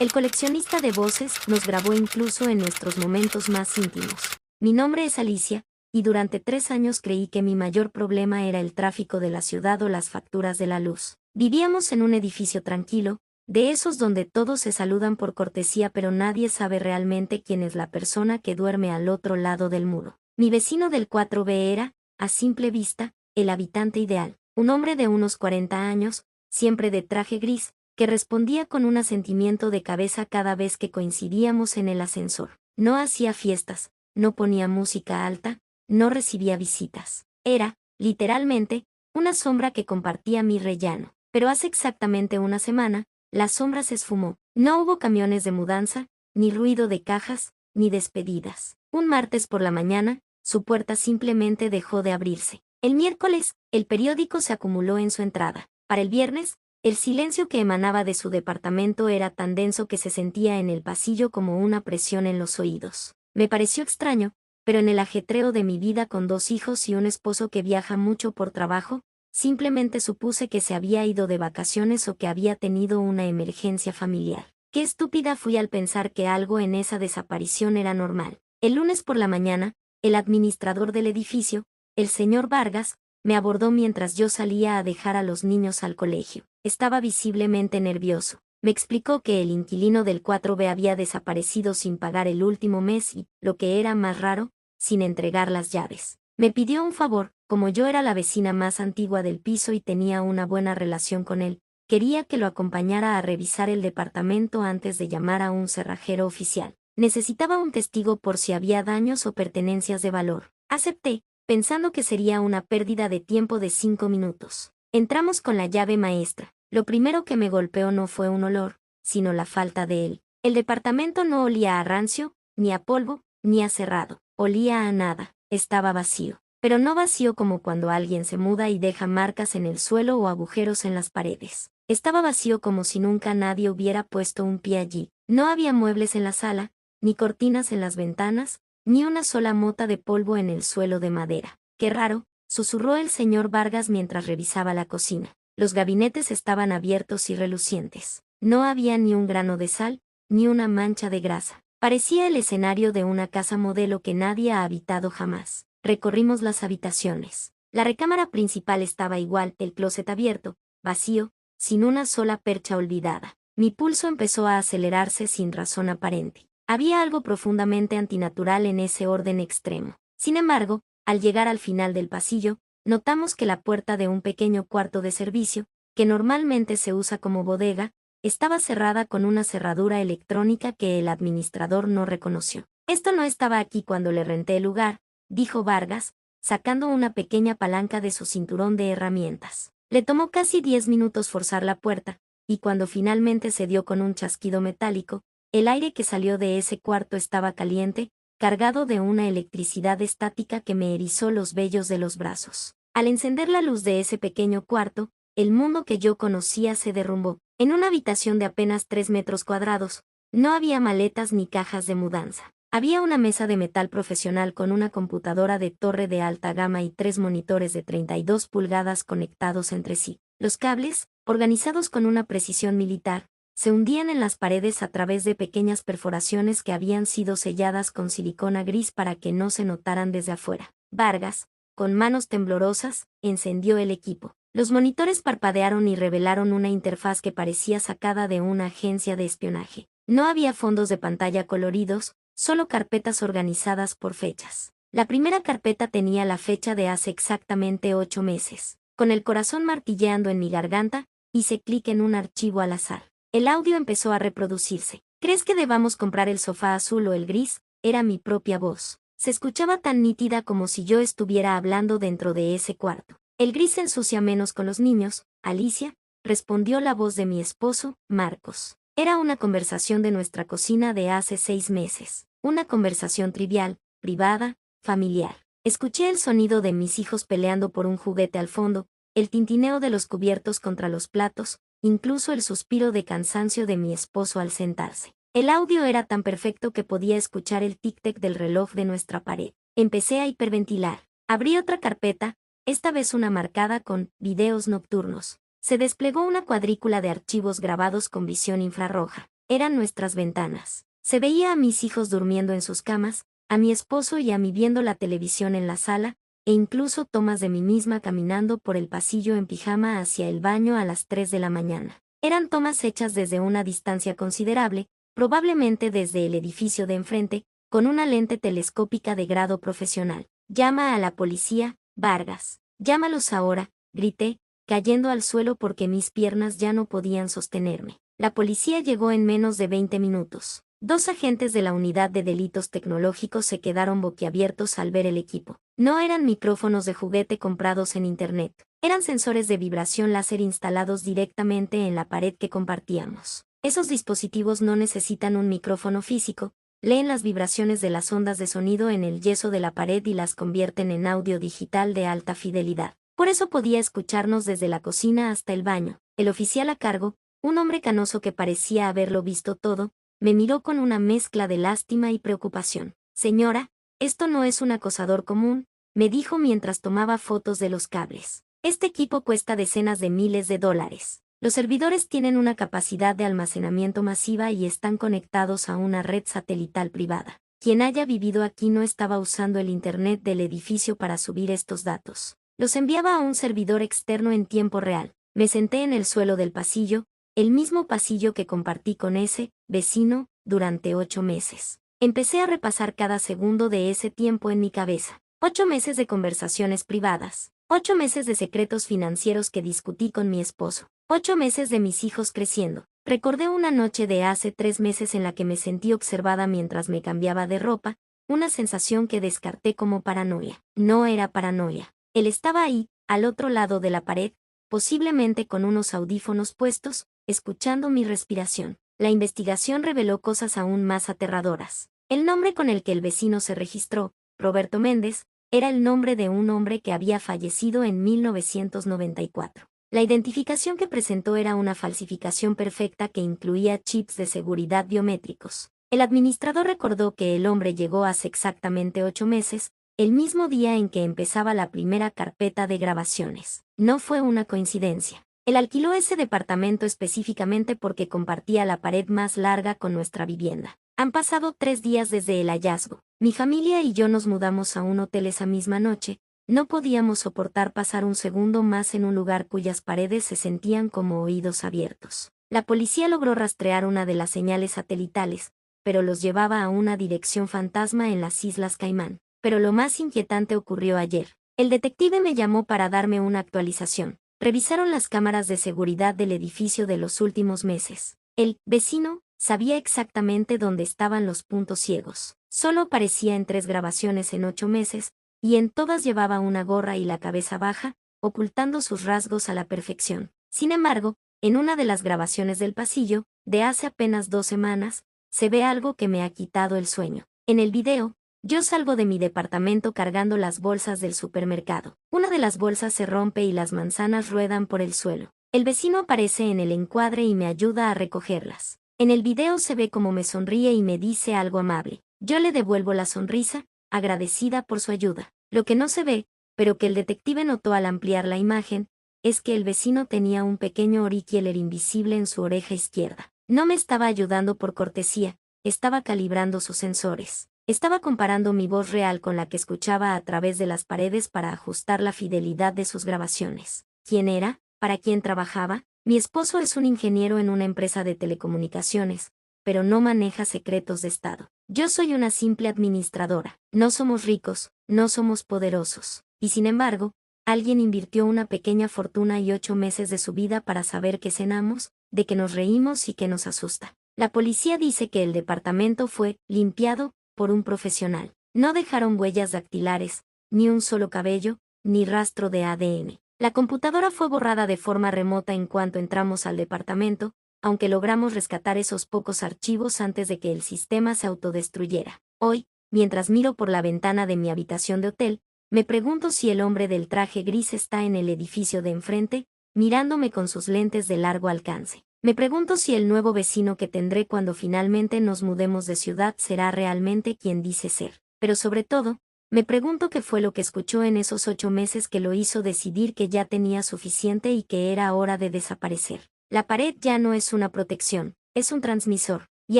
El coleccionista de voces nos grabó incluso en nuestros momentos más íntimos. Mi nombre es Alicia, y durante 3 años creí que mi mayor problema era el tráfico de la ciudad o las facturas de la luz. Vivíamos en un edificio tranquilo, de esos donde todos se saludan por cortesía pero nadie sabe realmente quién es la persona que duerme al otro lado del muro. Mi vecino del 4B era, a simple vista, el habitante ideal, un hombre de unos 40 años, siempre de traje gris, que respondía con un asentimiento de cabeza cada vez que coincidíamos en el ascensor. No hacía fiestas, no ponía música alta, no recibía visitas. Era, literalmente, una sombra que compartía mi rellano. Pero hace exactamente una semana, la sombra se esfumó. No hubo camiones de mudanza, ni ruido de cajas, ni despedidas. Un martes por la mañana, su puerta simplemente dejó de abrirse. El miércoles, el periódico se acumuló en su entrada. Para el viernes, el silencio que emanaba de su departamento era tan denso que se sentía en el pasillo como una presión en los oídos. Me pareció extraño, pero en el ajetreo de mi vida con 2 hijos y un esposo que viaja mucho por trabajo, simplemente supuse que se había ido de vacaciones o que había tenido una emergencia familiar. Qué estúpida fui al pensar que algo en esa desaparición era normal. El lunes por la mañana, el administrador del edificio, el señor Vargas, me abordó mientras yo salía a dejar a los niños al colegio. Estaba visiblemente nervioso. Me explicó que el inquilino del 4B había desaparecido sin pagar el último mes y, lo que era más raro, sin entregar las llaves. Me pidió un favor, como yo era la vecina más antigua del piso y tenía una buena relación con él, quería que lo acompañara a revisar el departamento antes de llamar a un cerrajero oficial. Necesitaba un testigo por si había daños o pertenencias de valor. Acepté, pensando que sería una pérdida de tiempo de 5 minutos. Entramos con la llave maestra. Lo primero que me golpeó no fue un olor, sino la falta de él. El departamento no olía a rancio, ni a polvo, ni a cerrado. Olía a nada. Estaba vacío. Pero no vacío como cuando alguien se muda y deja marcas en el suelo o agujeros en las paredes. Estaba vacío como si nunca nadie hubiera puesto un pie allí. No había muebles en la sala, ni cortinas en las ventanas, ni una sola mota de polvo en el suelo de madera. Qué raro, susurró el señor Vargas mientras revisaba la cocina. Los gabinetes estaban abiertos y relucientes. No había ni un grano de sal, ni una mancha de grasa. Parecía el escenario de una casa modelo que nadie ha habitado jamás. Recorrimos las habitaciones. La recámara principal estaba igual, el closet abierto, vacío, sin una sola percha olvidada. Mi pulso empezó a acelerarse sin razón aparente. Había algo profundamente antinatural en ese orden extremo. Sin embargo, al llegar al final del pasillo, notamos que la puerta de un pequeño cuarto de servicio, que normalmente se usa como bodega, estaba cerrada con una cerradura electrónica que el administrador no reconoció. Esto no estaba aquí cuando le renté el lugar, dijo Vargas, sacando una pequeña palanca de su cinturón de herramientas. Le tomó casi 10 minutos forzar la puerta, y cuando finalmente se dio con un chasquido metálico, el aire que salió de ese cuarto estaba caliente, cargado de una electricidad estática que me erizó los vellos de los brazos. Al encender la luz de ese pequeño cuarto, el mundo que yo conocía se derrumbó. En una habitación de apenas 3 metros cuadrados, no había maletas ni cajas de mudanza. Había una mesa de metal profesional con una computadora de torre de alta gama y 3 monitores de 32 pulgadas conectados entre sí. Los cables, organizados con una precisión militar, se hundían en las paredes a través de pequeñas perforaciones que habían sido selladas con silicona gris para que no se notaran desde afuera. Vargas, con manos temblorosas, encendió el equipo. Los monitores parpadearon y revelaron una interfaz que parecía sacada de una agencia de espionaje. No había fondos de pantalla coloridos, solo carpetas organizadas por fechas. La primera carpeta tenía la fecha de hace exactamente 8 meses. Con el corazón martilleando en mi garganta, hice clic en un archivo al azar. El audio empezó a reproducirse. ¿Crees que debamos comprar el sofá azul o el gris? Era mi propia voz. Se escuchaba tan nítida como si yo estuviera hablando dentro de ese cuarto. El gris se ensucia menos con los niños, Alicia, respondió la voz de mi esposo, Marcos. Era una conversación de nuestra cocina de hace 6 meses. Una conversación trivial, privada, familiar. Escuché el sonido de mis hijos peleando por un juguete al fondo, el tintineo de los cubiertos contra los platos, incluso el suspiro de cansancio de mi esposo al sentarse. El audio era tan perfecto que podía escuchar el tic-tac del reloj de nuestra pared. Empecé a hiperventilar. Abrí otra carpeta, esta vez una marcada con videos nocturnos. Se desplegó una cuadrícula de archivos grabados con visión infrarroja. eran nuestras ventanas. Se veía a mis hijos durmiendo en sus camas, a mi esposo y a mí viendo la televisión en la sala, e incluso tomas de mí misma caminando por el pasillo en pijama hacia el baño a las 3 de la mañana. Eran tomas hechas desde una distancia considerable, probablemente desde el edificio de enfrente, con una lente telescópica de grado profesional. Llama a la policía, Vargas. Llámalos ahora, grité, cayendo al suelo porque mis piernas ya no podían sostenerme. La policía llegó en menos de 20 minutos. 2 agentes de la unidad de delitos tecnológicos se quedaron boquiabiertos al ver el equipo. No eran micrófonos de juguete comprados en internet. Eran sensores de vibración láser instalados directamente en la pared que compartíamos. Esos dispositivos no necesitan un micrófono físico, leen las vibraciones de las ondas de sonido en el yeso de la pared y las convierten en audio digital de alta fidelidad. Por eso podía escucharnos desde la cocina hasta el baño. El oficial a cargo, un hombre canoso que parecía haberlo visto todo, me miró con una mezcla de lástima y preocupación. Señora, esto no es un acosador común, me dijo mientras tomaba fotos de los cables. Este equipo cuesta decenas de miles de dólares. Los servidores tienen una capacidad de almacenamiento masiva y están conectados a una red satelital privada. Quien haya vivido aquí no estaba usando el Internet del edificio para subir estos datos. Los enviaba a un servidor externo en tiempo real. Me senté en el suelo del pasillo, el mismo pasillo que compartí con ese vecino durante 8 meses. Empecé a repasar cada segundo de ese tiempo en mi cabeza. 8 meses de conversaciones privadas. 8 meses de secretos financieros que discutí con mi esposo. 8 meses de mis hijos creciendo. Recordé una noche de hace 3 meses en la que me sentí observada mientras me cambiaba de ropa, una sensación que descarté como paranoia. No era paranoia. Él estaba ahí, al otro lado de la pared, posiblemente con unos audífonos puestos, escuchando mi respiración. La investigación reveló cosas aún más aterradoras. El nombre con el que el vecino se registró, Roberto Méndez, era el nombre de un hombre que había fallecido en 1994. La identificación que presentó era una falsificación perfecta que incluía chips de seguridad biométricos. El administrador recordó que el hombre llegó hace exactamente 8 meses, el mismo día en que empezaba la primera carpeta de grabaciones. No fue una coincidencia. Él alquiló ese departamento específicamente porque compartía la pared más larga con nuestra vivienda. Han pasado 3 días desde el hallazgo. Mi familia y yo nos mudamos a un hotel esa misma noche. No podíamos soportar pasar un segundo más en un lugar cuyas paredes se sentían como oídos abiertos. La policía logró rastrear una de las señales satelitales, pero los llevaba a una dirección fantasma en las Islas Caimán. Pero lo más inquietante ocurrió ayer. El detective me llamó para darme una actualización. Revisaron las cámaras de seguridad del edificio de los últimos meses. El vecino sabía exactamente dónde estaban los puntos ciegos. Solo aparecía en 3 grabaciones en 8 meses, y en todas llevaba una gorra y la cabeza baja, ocultando sus rasgos a la perfección. Sin embargo, en una de las grabaciones del pasillo, de hace apenas 2 semanas, se ve algo que me ha quitado el sueño. En el video, yo salgo de mi departamento cargando las bolsas del supermercado. Una de las bolsas se rompe y las manzanas ruedan por el suelo. El vecino aparece en el encuadre y me ayuda a recogerlas. En el video se ve cómo me sonríe y me dice algo amable. Yo le devuelvo la sonrisa, agradecida por su ayuda. Lo que no se ve, pero que el detective notó al ampliar la imagen, es que el vecino tenía un pequeño Auricieler invisible en su oreja izquierda. No me estaba ayudando por cortesía, estaba calibrando sus sensores. Estaba comparando mi voz real con la que escuchaba a través de las paredes para ajustar la fidelidad de sus grabaciones. ¿Quién era? ¿Para quién trabajaba? Mi esposo es un ingeniero en una empresa de telecomunicaciones, pero no maneja secretos de Estado. Yo soy una simple administradora. No somos ricos, no somos poderosos. Y sin embargo, alguien invirtió una pequeña fortuna y 8 meses de su vida para saber que cenamos, de que nos reímos y que nos asusta. La policía dice que el departamento fue limpiado por un profesional. No dejaron huellas dactilares, ni un solo cabello, ni rastro de ADN. La computadora fue borrada de forma remota en cuanto entramos al departamento, aunque logramos rescatar esos pocos archivos antes de que el sistema se autodestruyera. Hoy, mientras miro por la ventana de mi habitación de hotel, me pregunto si el hombre del traje gris está en el edificio de enfrente, mirándome con sus lentes de largo alcance. Me pregunto si el nuevo vecino que tendré cuando finalmente nos mudemos de ciudad será realmente quien dice ser. Pero sobre todo, me pregunto qué fue lo que escuchó en esos 8 meses que lo hizo decidir que ya tenía suficiente y que era hora de desaparecer. La pared ya no es una protección, Es un transmisor, y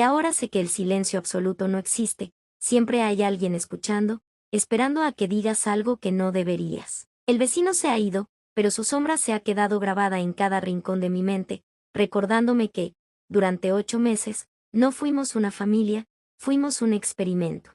ahora sé que el silencio absoluto no existe, siempre hay alguien escuchando, esperando a que digas algo que no deberías. El vecino se ha ido, pero su sombra se ha quedado grabada en cada rincón de mi mente, recordándome que, durante 8 meses, no fuimos una familia, fuimos un experimento.